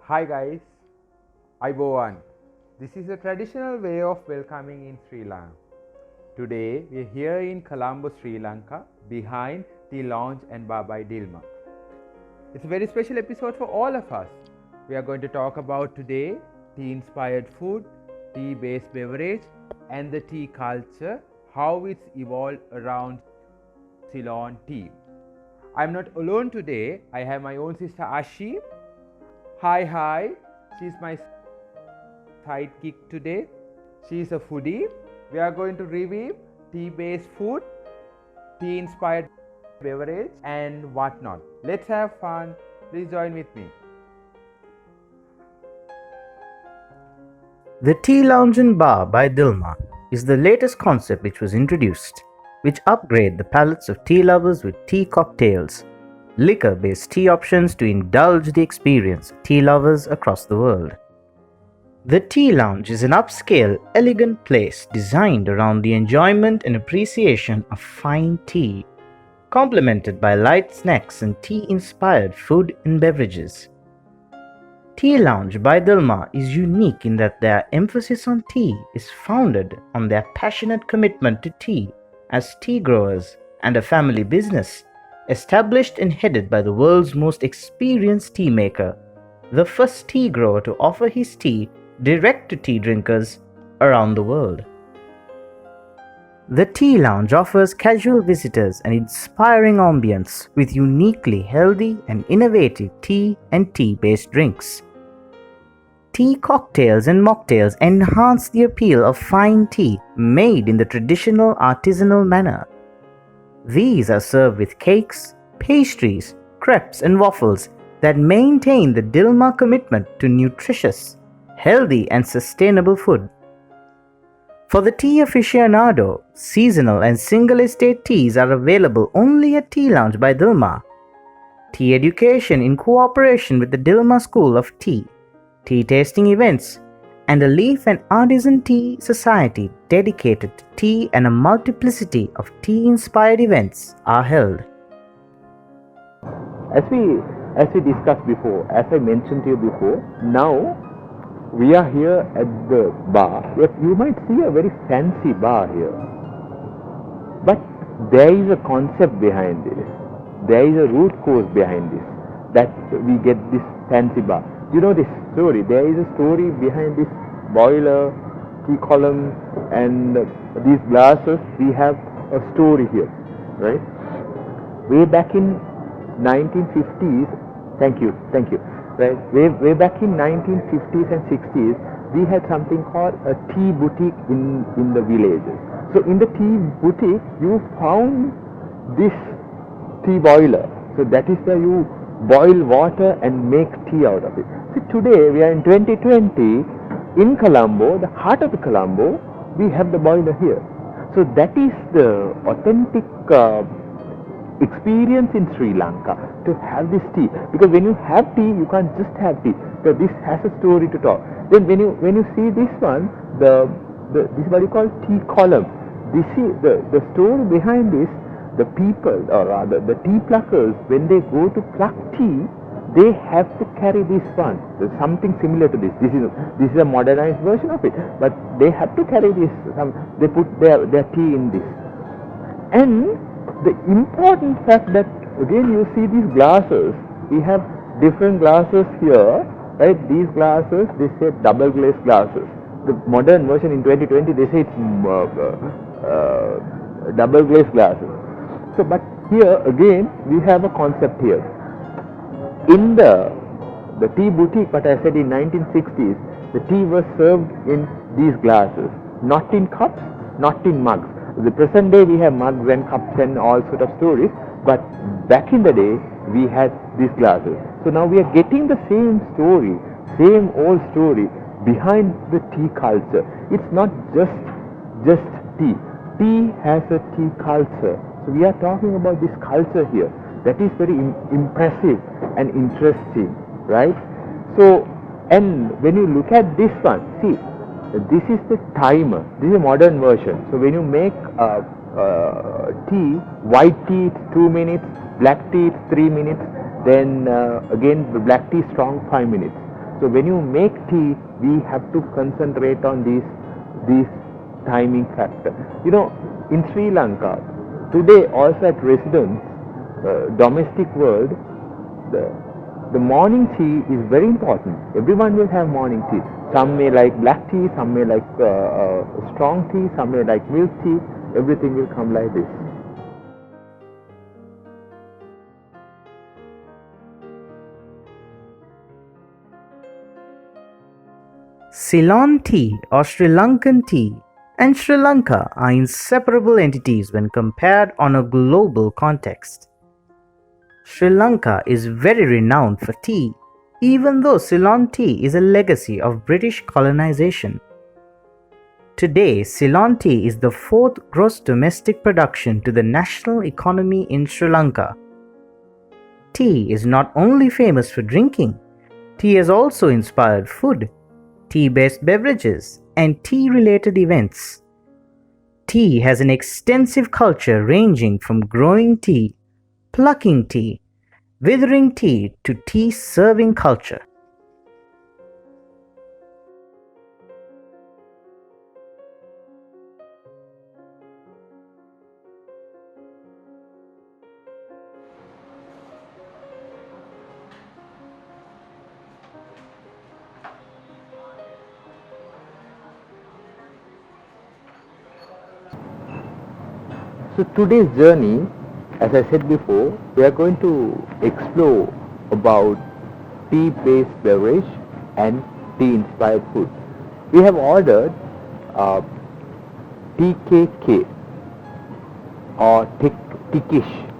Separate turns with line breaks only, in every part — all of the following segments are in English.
Hi guys, Ibowan. This is a traditional way of welcoming in Sri Lanka. Today we are here in Colombo, Sri Lanka, behind T-Lounge and Bar by Dilmah. It's a very special episode for all of us. We are going to talk about today tea-inspired food, tea-based beverage, and the tea culture, how it's evolved around Ceylon tea. I'm not alone today. I have my own sister Ashi. Hi. She's my sidekick today. She's a foodie. We are going to review tea-based food, tea-inspired beverage, and whatnot. Let's have fun. Please join with me.
The T-Lounge and Bar by Dilmah is the latest concept which was introduced, which upgrade the palates of tea lovers with tea cocktails, liquor-based tea options to indulge the experience of tea lovers across the world. The T-Lounge is an upscale, elegant place designed around the enjoyment and appreciation of fine tea, complemented by light snacks and tea-inspired food and beverages. T-Lounge by Dilmah is unique in that their emphasis on tea is founded on their passionate commitment to tea as tea growers and a family business established and headed by the world's most experienced tea maker, the first tea grower to offer his tea direct to tea drinkers around the world. The T-Lounge offers casual visitors an inspiring ambience with uniquely healthy and innovative tea and tea-based drinks. Tea cocktails and mocktails enhance the appeal of fine tea made in the traditional artisanal manner. These are served with cakes, pastries, crepes and waffles that maintain the Dilmah commitment to nutritious, healthy and sustainable food. For the tea aficionado, seasonal and single estate teas are available only at T-Lounge by Dilmah. Tea education in cooperation with the Dilmah School of Tea, tea tasting events, and a leaf and artisan tea society dedicated to tea and a multiplicity of tea-inspired events are held.
As we discussed before, as I mentioned to you before, now we are here at the bar. You might see a very fancy bar here, but there is a concept behind this. There is a root cause behind this, that we get this fancy bar. You know this story. There is a story behind this boiler, tea column, and these glasses. We have a story here, right? Way back in 1950s. Thank you. Right. Way back in 1950s and 60s, we had something called a tea boutique in the villages. So in the tea boutique, you found this tea boiler. So that is where you boil water and make tea out of it. So today we are in 2020 in Colombo, the heart of the Colombo. We have the boiler here. So that is the authentic experience in Sri Lanka, to have this tea, because when you have tea, you can't just have tea. So this has a story to talk. Then when you see this one, this is what you call tea column. This is the story behind this. The people, or rather the tea pluckers, when they go to pluck tea, they have to carry this one. There's something similar to this. This is a modernized version of it, but they have to carry this. They put their tea in this. And the important fact that, again, you see these glasses. We have different glasses here, right? These glasses, they say double glazed glasses. The modern version in 2020, they say it's double glazed glasses. So, but here again, we have a concept here. In the tea boutique, what I said in 1960s, the tea was served in these glasses, not in cups, not in mugs. The present day we have mugs and cups and all sort of stories, but back in the day we had these glasses. So now we are getting the same story, same old story behind the tea culture. It's not just tea. Tea has a tea culture. So we are talking about this culture here. That is very impressive and interesting, right? So, and when you look at this one, see, this is the timer. This is a modern version. So when you make tea, white tea it's 2 minutes, black tea it's 3 minutes, then again the black tea strong 5 minutes. So when you make tea, we have to concentrate on these timing factor. You know, in Sri Lanka today, also at residence, domestic world, the morning tea is very important. Everyone will have morning tea. Some may like black tea, some may like strong tea, some may like milk tea. Everything will come like this.
Ceylon tea or Sri Lankan tea and Sri Lanka are inseparable entities when compared on a global context. Sri Lanka is very renowned for tea, even though Ceylon tea is a legacy of British colonization. Today, Ceylon tea is the fourth gross domestic production to the national economy in Sri Lanka. Tea is not only famous for drinking, tea has also inspired food, tea-based beverages, and tea-related events. Tea has an extensive culture ranging from growing tea, plucking tea, withering tea to tea serving culture.
So today's journey, as I said before, we are going to explore about tea-based beverage and tea-inspired food. We have ordered TKK or Tikish,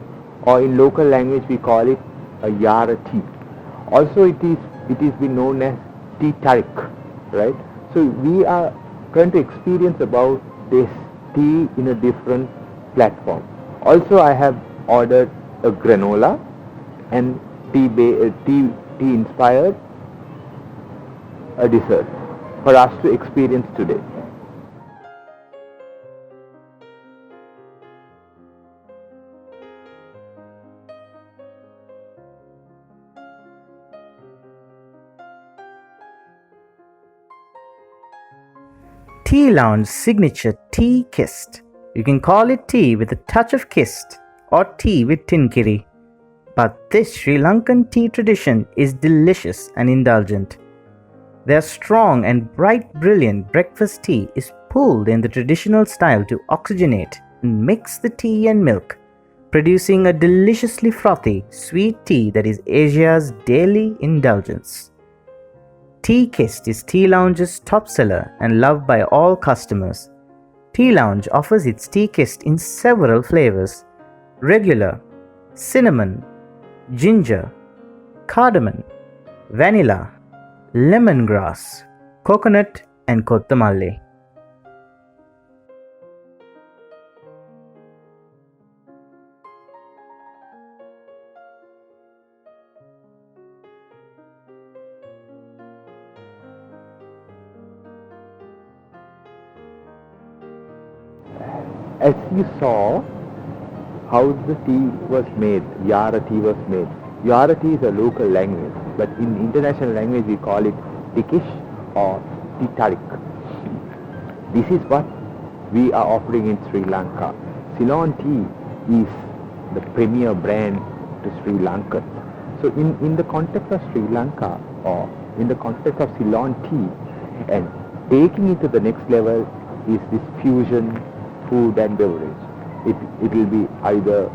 or in local language we call it a Yara tea. Also it is been known as tea tarik, right? So we are going to experience about this tea in a different platform. Also I have ordered a granola and tea inspired a dessert for us to experience today.
T-Lounge signature tea kist. You can call it tea with a touch of kist or tea with tinkiri. But this Sri Lankan tea tradition is delicious and indulgent. Their strong and bright brilliant breakfast tea is pulled in the traditional style to oxygenate and mix the tea and milk, producing a deliciously frothy, sweet tea that is Asia's daily indulgence. Tea Kist is T-Lounge's top seller and loved by all customers. T-Lounge offers its tea kist in several flavors: regular, cinnamon, ginger, cardamom, vanilla, lemongrass, coconut, and kotthamalli.
As you saw how the tea was made, Yara tea was made. Yara tea is a local language, but in international language we call it Tikish or tea tarik. This is what we are offering in Sri Lanka. Ceylon tea is the premier brand to Sri Lanka. So in the context of Sri Lanka, or in the context of Ceylon tea, and taking it to the next level is this fusion food and beverage. It will be either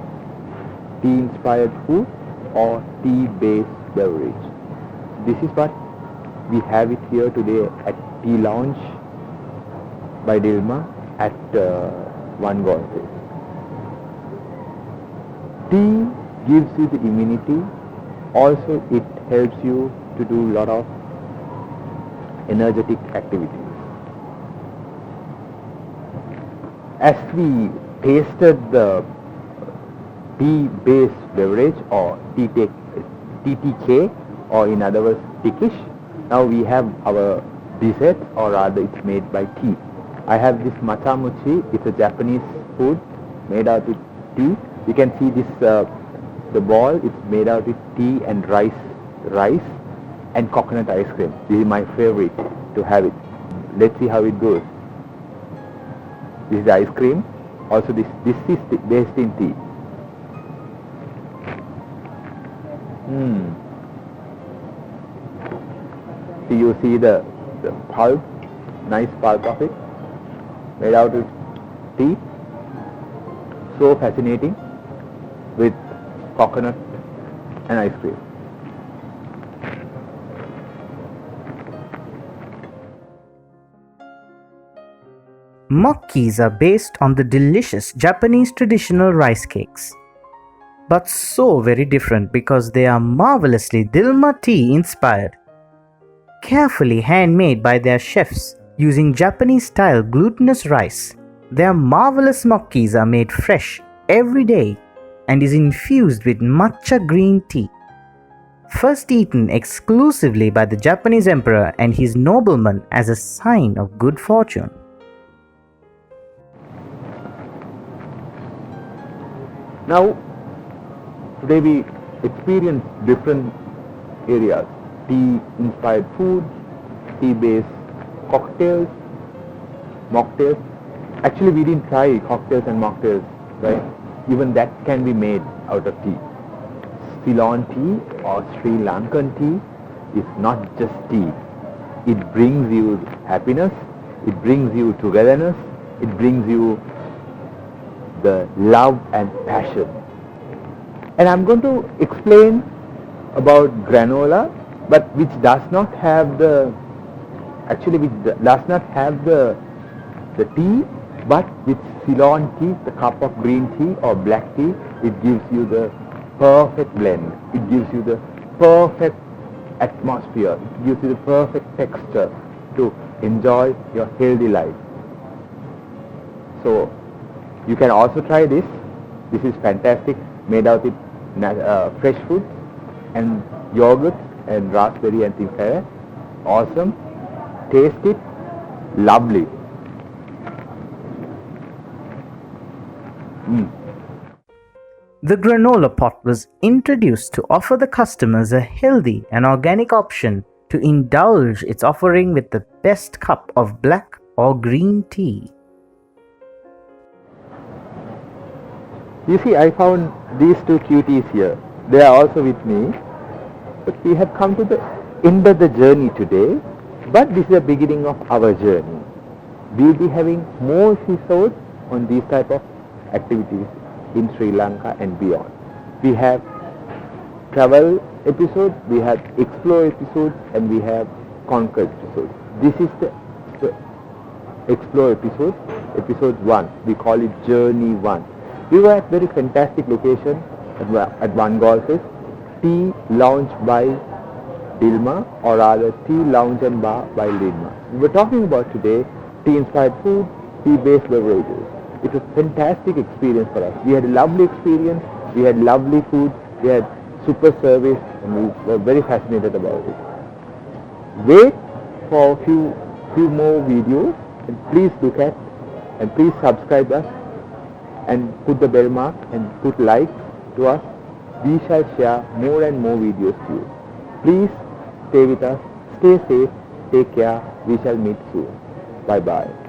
tea-inspired food or tea-based beverage. This is what we have it here today at T-Lounge by Dilmah at One Golf. Tea gives you the immunity. Also, it helps you to do a lot of energetic activities. As we tasted the tea-based beverage or TTK, or in other words Tikish, now we have our dessert, or rather it's made by tea. I have this machamuchi. It's a Japanese food made out of tea. You can see this the ball. It's made out of tea and rice, and coconut ice cream. This is my favorite to have it. Let's see how it goes. This is the ice cream. Also this is based in tea. So you see the pulp, nice pulp of it, made out of tea. So fascinating with coconut and ice cream.
Mokkis are based on the delicious Japanese traditional rice cakes, but so very different because they are marvelously Dilmah tea inspired. Carefully handmade by their chefs using Japanese style glutinous rice, their marvelous mokkis are made fresh every day and is infused with matcha green tea. First eaten exclusively by the Japanese emperor and his noblemen as a sign of good fortune.
Now, today we experience different areas. Tea-inspired food, tea-based cocktails, mocktails. Actually, we didn't try cocktails and mocktails, right? Even that can be made out of tea. Ceylon tea or Sri Lankan tea is not just tea. It brings you happiness, it brings you togetherness, it brings you the love and passion. And I'm going to explain about granola, but which does not have the tea, but with Ceylon tea, the cup of green tea or black tea, it gives you the perfect blend. It gives you the perfect atmosphere. It gives you the perfect texture to enjoy your healthy life. So you can also try this. This is fantastic, made out with fresh fruits and yogurt and raspberry and things like that. Awesome. Taste it. Lovely.
The granola pot was introduced to offer the customers a healthy and organic option to indulge its offering with the best cup of black or green tea.
You see, I found these two cuties here. They are also with me. But we have come to the end of the journey today. But this is the beginning of our journey. We'll be having more episodes on these type of activities in Sri Lanka and beyond. We have travel episodes, we have explore episodes, and we have conquer episodes. This is the explore episode, episode 1. We call it Journey 1. We were at very fantastic location at one golfes, T-Lounge by Dilmah, or rather T-Lounge and Bar by Dilmah. We were talking about today tea-inspired food, tea-based beverages. It was a fantastic experience for us. We had a lovely experience, we had lovely food, we had super service, and we were very fascinated about it. Wait for a few more videos, and please look at and please subscribe us and put the bell mark and put likes to us. We shall share more and more videos to you. Please stay with us, stay safe, take care. We shall meet soon. Bye bye.